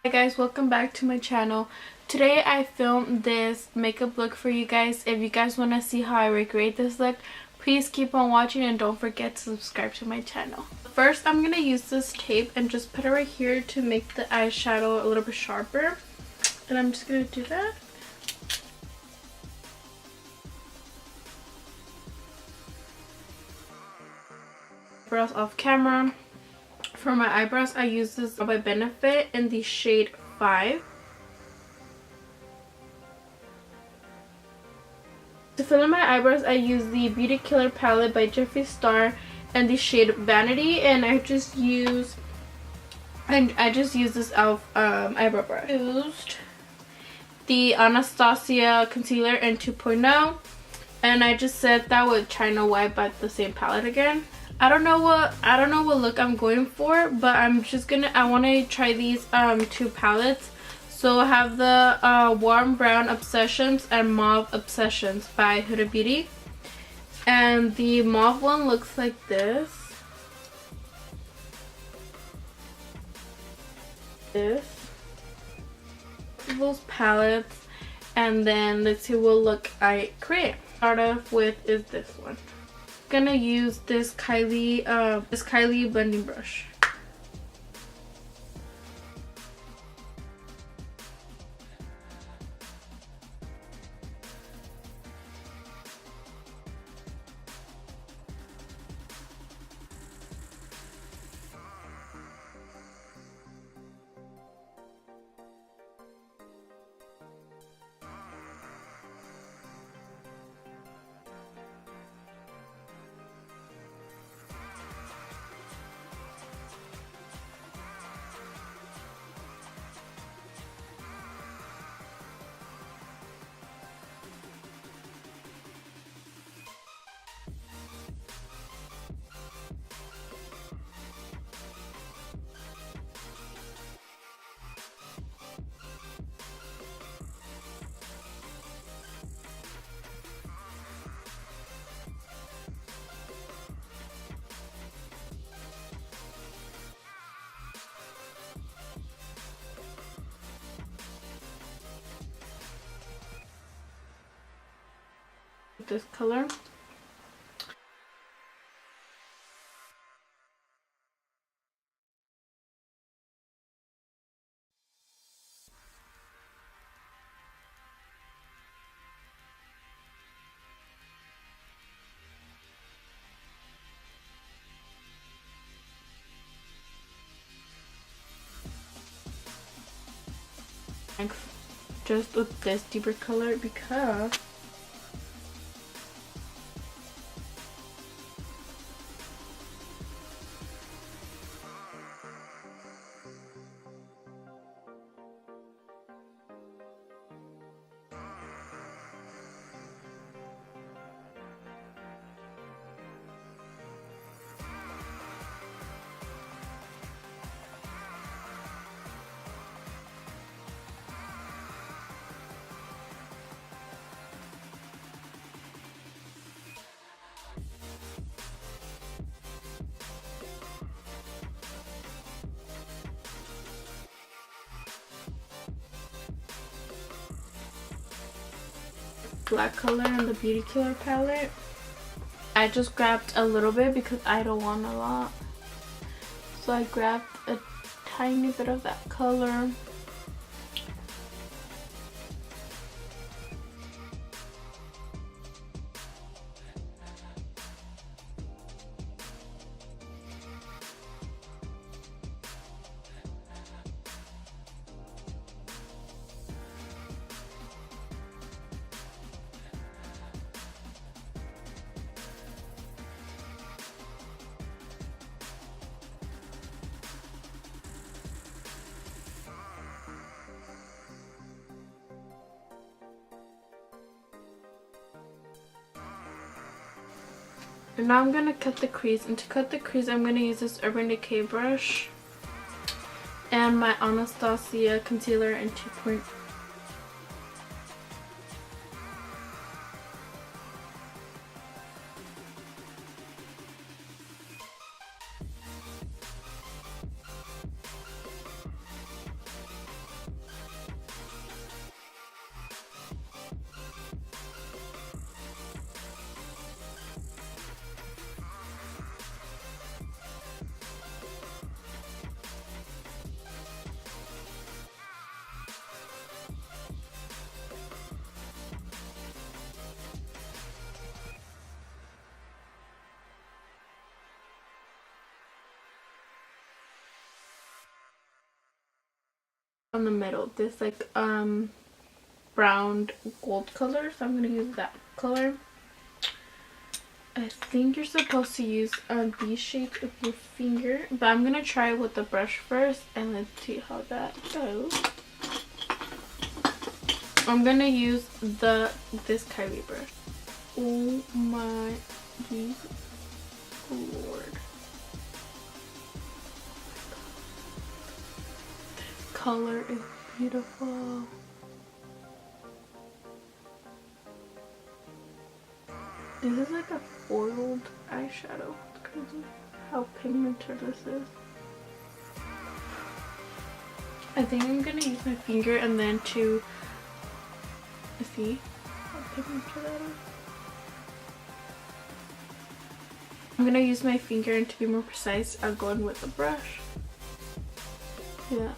Hi guys, welcome back to my channel. Today I filmed this makeup look for you guys. If you guys want to see how I recreate this look, please keep on watching and don't forget to subscribe to my channel. First, I'm going to use this tape and just put it right here to make the eyeshadow a little bit sharper. And I'm just going to do that. Eyebrows off camera. For my eyebrows, I use this by Benefit in the shade 5. To fill in my eyebrows, I use the Beauty Killer palette by JEFREE and the shade Vanity, and I just use this e.l.f. eyebrow brush. Used the Anastasia concealer in 2.0, and I just set that with China White by the same palette again. I don't know what look I'm going for, but I want to try these two palettes. So I have the Warm Brown Obsessions and Mauve Obsessions by HUDA Beauty. And the mauve one looks like this. Those palettes. And then let's see what look I create. Start off with is this one. I'm gonna use this Kylie blending brush. This color. Just with this deeper color because black color in the Beauty Killer palette. I just grabbed a little bit because I don't want a lot. So I grabbed a tiny bit of that color. And now I'm going to cut the crease. And to cut the crease, I'm going to use this Urban Decay brush and my Anastasia concealer in 2.0. on the middle. This like brown gold color, so I'm gonna use that color. I think you're supposed to use these shades with your finger, but I'm gonna try it with the brush first and let's see how that goes. I'm gonna use this Kylie brush. Oh my lord. Color is beautiful. This is like a foiled eyeshadow. It's crazy how pigmented this is. I think I'm gonna use my finger and then to see how pigmented that is. I'm gonna use my finger, and to be more precise, I'll go in with the brush. Yeah.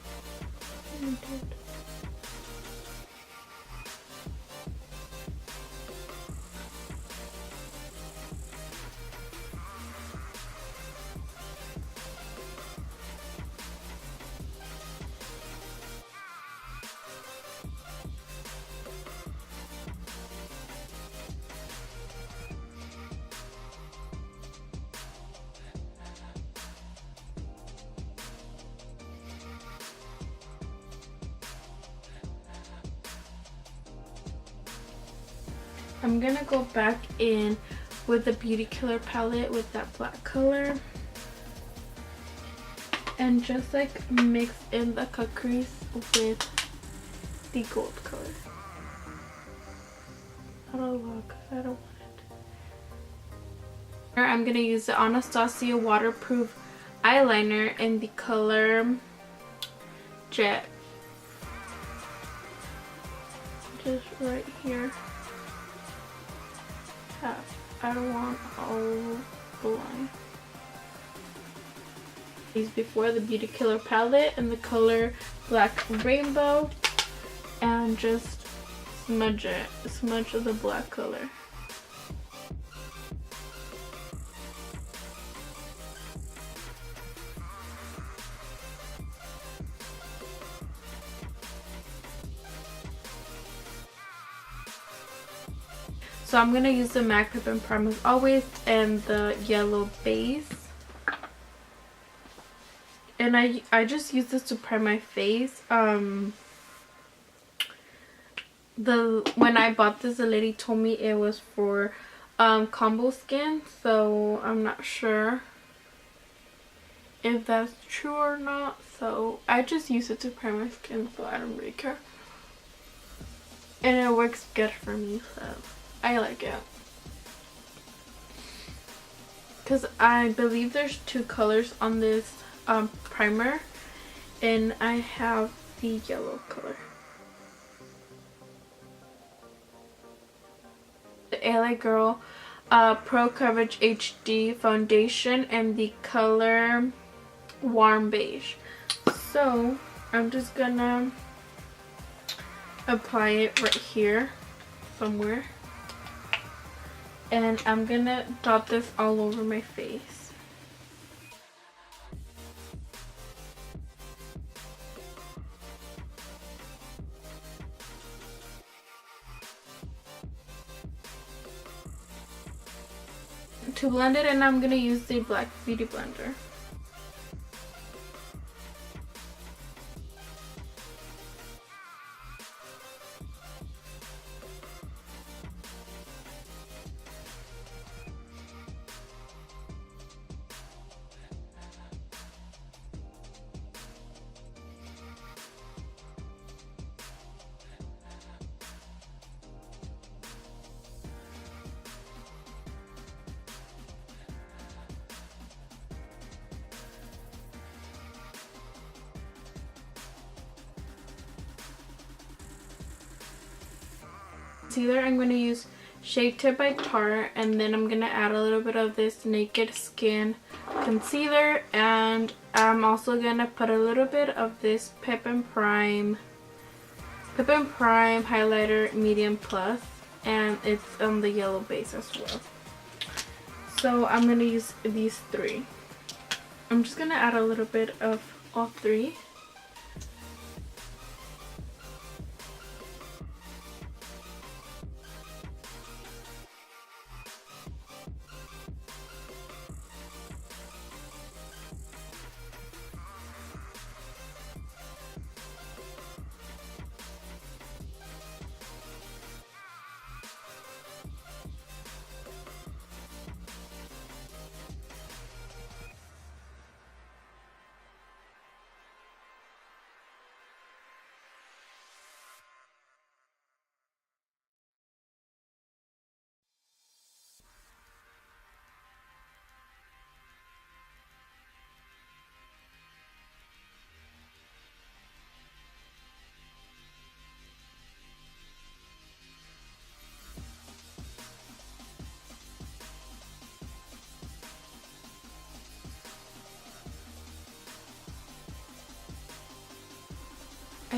I'm gonna go back in with the Beauty Killer palette with that black color and just like mix in the cut crease with the gold color. I don't know, because I don't want it. I'm gonna use the Anastasia waterproof eyeliner in the color Jet. Just right here. I don't want all the line. These before the Beauty Killer palette in the color Black Rainbow, and just smudge the black color. So I'm going to use the MAC Pip and Prime as always and the yellow base. And I just use this to prime my face. When I bought this, the lady told me it was for combo skin. So I'm not sure if that's true or not. So I just use it to prime my skin, so I don't really care. And it works good for me, so I like it. Because I believe there's two colors on this primer, and I have the yellow color. The LA Girl Pro Coverage HD foundation and the color Warm Beige. So I'm just gonna apply it right here somewhere. And I'm gonna dot this all over my face. To blend it in, I'm gonna use the Black Beauty Blender. Concealer, I'm going to use Shade Tip by Tarte, and then I'm going to add a little bit of this Naked Skin concealer, and I'm also going to put a little bit of this Pip and Prime highlighter medium plus, and it's on the yellow base as well. So I'm going to use these three. I'm just going to add a little bit of all three.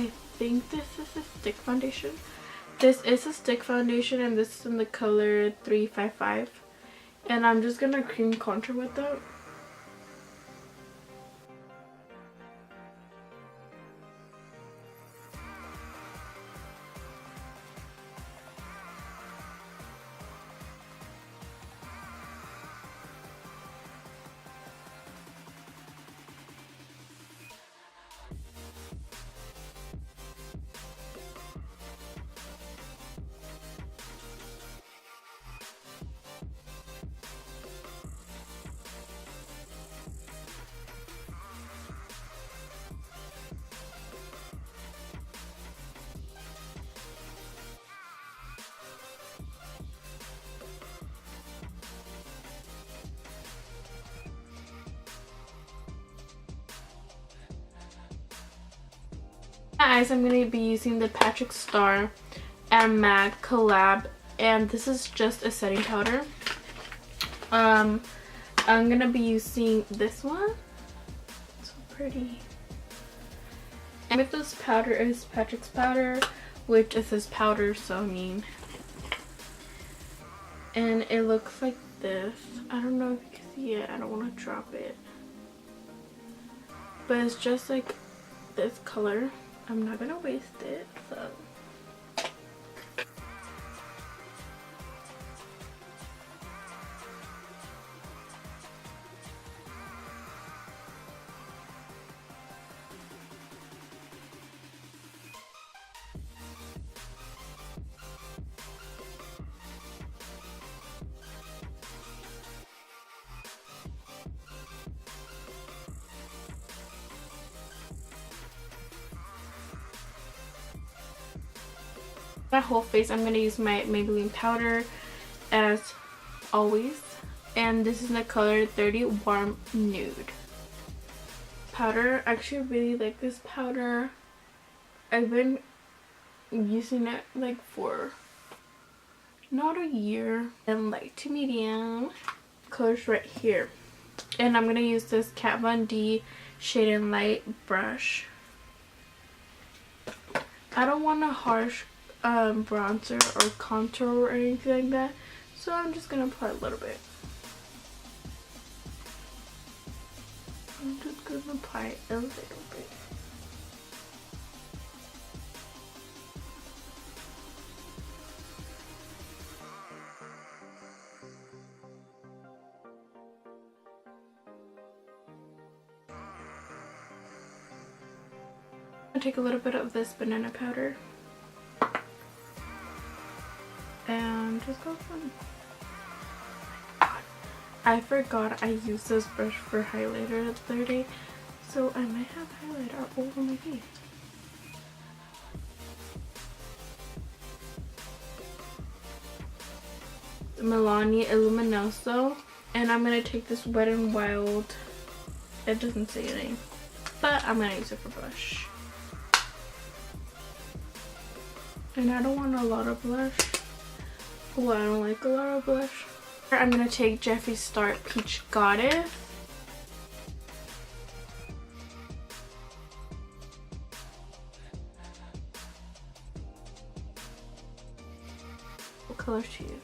I think this is a stick foundation. This is a stick foundation and this is in the color 355. And I'm just gonna cream contour with it. My eyes, I'm going to be using the Patrick Star and MAC collab, and this is just a setting powder. I'm going to be using this one. It's so pretty. And with this powder is Patrick's powder, which is his powder, so I mean. And it looks like this. I don't know if you can see it. I don't want to drop it. But it's just like this color. I'm not gonna waste it, so. My whole face, I'm going to use my Maybelline powder as always, and this is in the color 30 Warm Nude. Powder, I actually really like this powder. I've been using it like for not a year. And light to medium colors right here, and I'm going to use this Kat Von D Shade and Light brush. I don't want a harsh bronzer or contour or anything like that, so I'm just gonna apply a little bit. I'm just gonna apply a little bit. I'm gonna take a little bit of this banana powder and just go fun. I forgot I used this brush for highlighter the other day, so I might have highlighter all over my face. Milani Illuminoso, and I'm gonna take this Wet n Wild. It doesn't say anything, but I'm gonna use it for blush. And I don't want a lot of blush. Well, I don't like a lot of blush. I'm gonna take Jeffree Star Peach Goddess. What color should you use?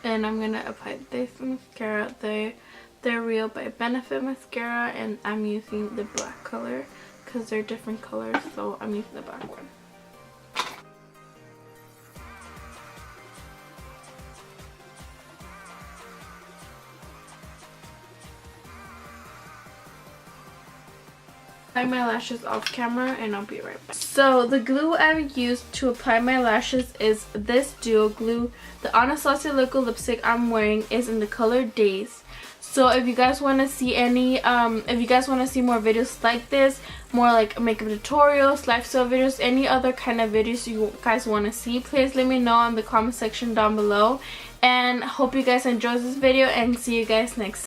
And I'm gonna apply this mascara, the Real by Benefit mascara, and I'm using the black color because they're different colors, so I'm using the black one. Apply my lashes off camera and I'll be right back. So the glue I've used to apply my lashes is this duo glue. The Anastasia Liquid lipstick I'm wearing is in the color Days. So if you guys want to see any if you guys want to see more videos like this, more like makeup tutorials, lifestyle videos, any other kind of videos you guys want to see, please let me know in the comment section down below. And hope you guys enjoyed this video and see you guys next time.